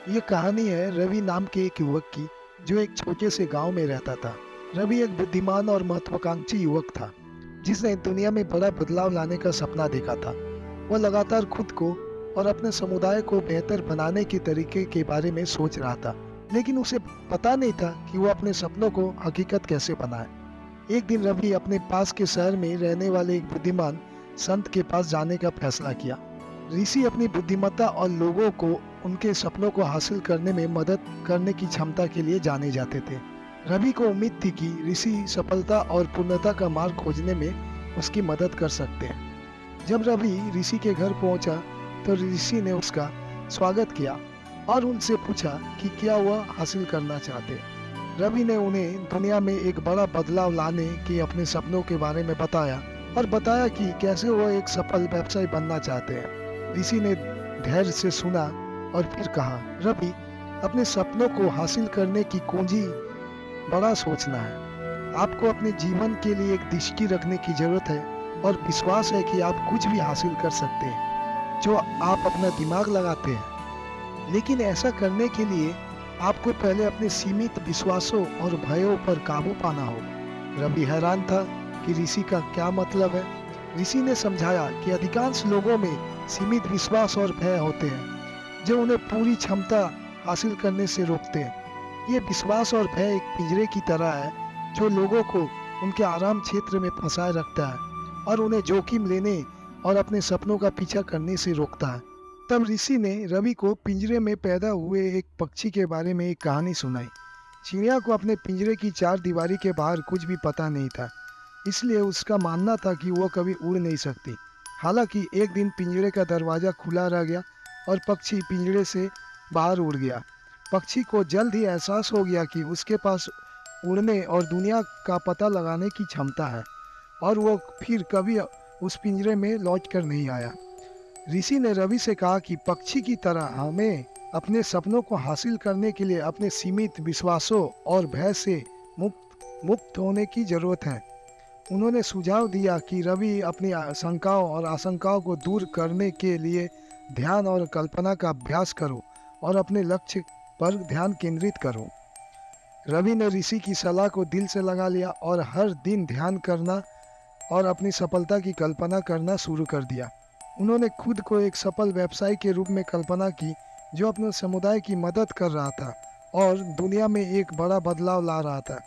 ये कहानी है रवि नाम के एक युवक की, जो एक छोटे से गांव में रहता था। रवि एक बुद्धिमान और महत्वाकांक्षी युवक था, जिसने दुनिया में बड़ा बदलाव लाने का सपना देखा था। वह लगातार खुद को और अपने समुदाय को बेहतर बनाने के तरीके के बारे में सोच रहा था, लेकिन उसे पता नहीं था कि वो अपने सपनों को हकीकत कैसे बनाए। एक दिन रवि अपने पास के शहर में रहने वाले एक बुद्धिमान संत के पास जाने का फैसला किया। ऋषि अपनी बुद्धिमत्ता और लोगों को उनके सपनों को हासिल करने में मदद करने की क्षमता के लिए जाने जाते थे। रवि को उम्मीद थी कि ऋषि सफलता और पूर्णता का मार्ग खोजने में उसकी मदद कर सकते हैं। जब रवि ऋषि के घर पहुंचा तो ऋषि ने उसका स्वागत किया और उनसे पूछा कि क्या वह हासिल करना चाहते। रवि ने उन्हें दुनिया में एक बड़ा बदलाव लाने के अपने सपनों के बारे में बताया और बताया कि कैसे वह एक सफल व्यवसायी बनना चाहते हैं। ऋषि ने धैर्य से सुना और फिर कहा, रवि, अपने सपनों को हासिल करने की कुंजी बड़ा सोचना है। आपको अपने जीवन के लिए एक दृष्टि रखने की जरूरत है और विश्वास है कि आप कुछ भी हासिल कर सकते हैं जो आप अपना दिमाग लगाते हैं। लेकिन ऐसा करने के लिए आपको पहले अपने सीमित विश्वासों और भयों पर काबू पाना होगा। रवि हैरान था कि ऋषि का क्या मतलब है। ऋषि ने समझाया कि अधिकांश लोगों में सीमित विश्वास और भय होते हैं जो उन्हें पूरी क्षमता हासिल करने से रोकते हैं। ये विश्वास और भय एक पिंजरे की तरह है जो लोगों को उनके आराम क्षेत्र में फंसाए रखता है और उन्हें जोखिम लेने और अपने सपनों का पीछा करने से रोकता है। तब ऋषि ने रवि को पिंजरे में पैदा हुए एक पक्षी के बारे में एक कहानी सुनाई। चिड़िया को अपने पिंजरे की चार दीवारी के बाहर कुछ भी पता नहीं था, इसलिए उसका मानना था कि वह कभी उड़ नहीं सकती। हालांकि एक दिन पिंजरे का दरवाजा खुला रह गया और पक्षी पिंजरे से बाहर उड़ गया। पक्षी को जल्द ही एहसास हो गया कि उसके पास उड़ने और दुनिया का पता लगाने की क्षमता है और वो फिर कभी उस पिंजरे में लौट कर नहीं आया। ऋषि ने रवि से कहा कि पक्षी की तरह हमें अपने सपनों को हासिल करने के लिए अपने सीमित विश्वासों और भय से मुक्त होने की जरूरत है। उन्होंने सुझाव दिया कि रवि अपनी शंकाओं और आशंकाओं को दूर करने के लिए ध्यान और कल्पना का अभ्यास करो और अपने लक्ष्य पर ध्यान केंद्रित करो। रवि ने ऋषि की सलाह को दिल से लगा लिया और हर दिन ध्यान करना और अपनी सफलता की कल्पना करना शुरू कर दिया। उन्होंने खुद को एक सफल व्यवसायी के रूप में कल्पना की जो अपने समुदाय की मदद कर रहा था और दुनिया में एक बड़ा बदलाव ला रहा था।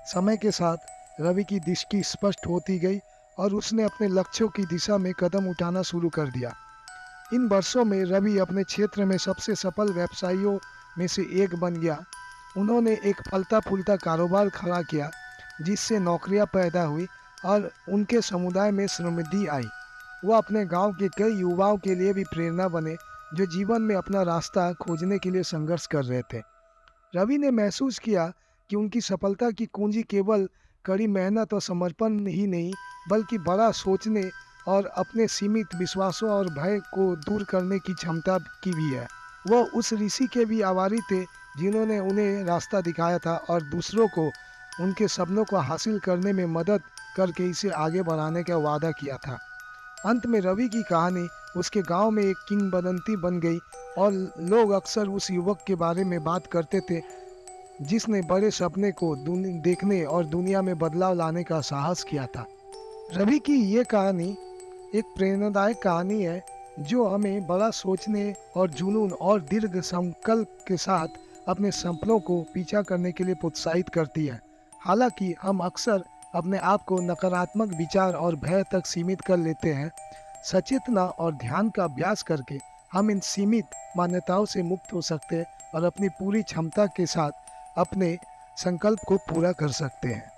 समय के साथ रवि की दृष्टि स्पष्ट होती गई और उसने अपने लक्ष्यों की दिशा में कदम उठाना शुरू कर दिया। इन वर्षों में रवि अपने क्षेत्र में सबसे सफल व्यवसायियों में से एक बन गया। उन्होंने एक फलता फूलता कारोबार खड़ा किया जिससे नौकरियां पैदा हुई और उनके समुदाय में समृद्धि आई। वह अपने गांव के कई युवाओं के लिए भी प्रेरणा बने जो जीवन में अपना रास्ता खोजने के लिए संघर्ष कर रहे थे। रवि ने महसूस किया कि उनकी सफलता की कुंजी केवल कड़ी मेहनत और समर्पण ही नहीं, बल्कि बड़ा सोचने और अपने सीमित विश्वासों और भय को दूर करने की क्षमता की भी है। वह उस ऋषि के भी आभारी थे जिन्होंने उन्हें रास्ता दिखाया था और दूसरों को उनके सपनों को हासिल करने में मदद करके इसे आगे बढ़ाने का वादा किया था। अंत में रवि की कहानी उसके गांव में एक किंवदंती बन गई और लोग अक्सर उस युवक के बारे में बात करते थे जिसने बड़े सपने को देखने और दुनिया में बदलाव लाने का साहस किया था। रवि की ये कहानी एक प्रेरणादायक कहानी है जो हमें बड़ा सोचने और जुनून और दीर्घ संकल्प के साथ अपने सपनों को पीछा करने के लिए प्रोत्साहित करती है। हालांकि हम अक्सर अपने आप को नकारात्मक विचार और भय तक सीमित कर लेते हैं। सचेतना और ध्यान का अभ्यास करके हम इन सीमित मान्यताओं से मुक्त हो सकते हैं और अपनी पूरी क्षमता के साथ अपने संकल्प को पूरा कर सकते हैं।